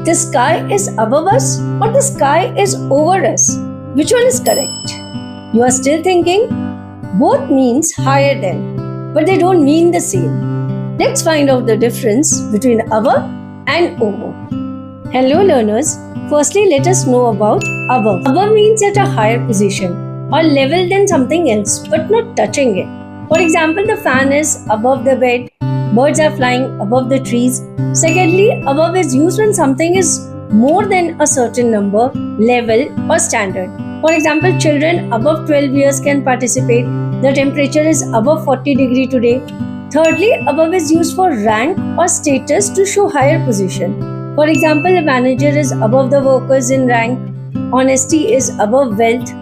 The sky is above us or the sky is over us? Which one is correct? You are still thinking? Both means higher than, but they don't mean the same. Let's find out the difference between above and over. Hello learners, firstly let us know about above. Above means at a higher position or level than something else but not touching it. For example, the fan is above the bed, birds are flying above the trees. Secondly, above is used when something is more than a certain number, level or standard. For example, children above 12 years can participate. The temperature is above 40 degree today. Thirdly, above is used for rank or status to show higher position. For example, a manager is above the workers in rank. Honesty is above wealth.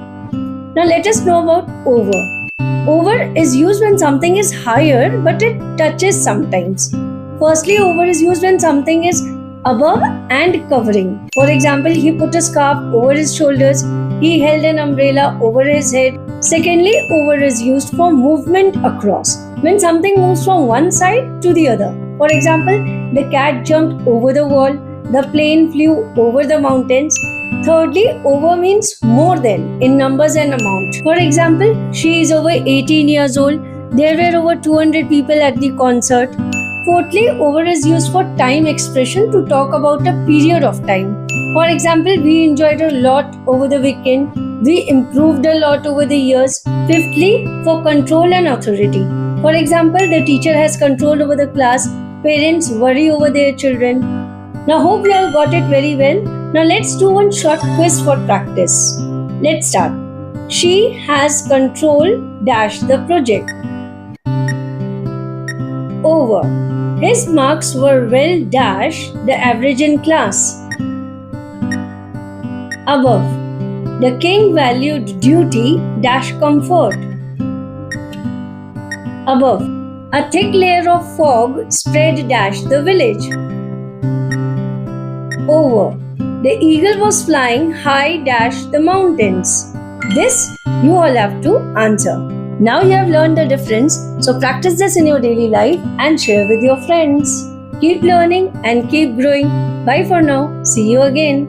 Now let us know about over. Over is used when something is higher but it touches sometimes. Firstly, over is used when something is above and covering. For example, he put a scarf over his shoulders. He held an umbrella over his head. Secondly, over is used for movement across. When something moves from one side to the other. For example, the cat jumped over the wall. The plane flew over the mountains. Thirdly, over means more than in numbers and amount. For example, she is over 18 years old. There were over 200 people at the concert. Fourthly, over is used for time expression to talk about a period of time. For example, we enjoyed a lot over the weekend. We improved a lot over the years. Fifthly, for control and authority. For example, the teacher has control over the class. Parents worry over their children. Now hope you all got it very well. Now let's do one short quiz for practice. Let's start. She has control dash the project. Over. His marks were well dash the average in class. Above. The king valued duty dash comfort. Above. A thick layer of fog spread dash the village. Over. The eagle was flying high dash the mountains. This you all have to answer. Now you have learned the difference, so practice this in your daily life and share with your friends. Keep learning and keep growing. Bye for now. See you again.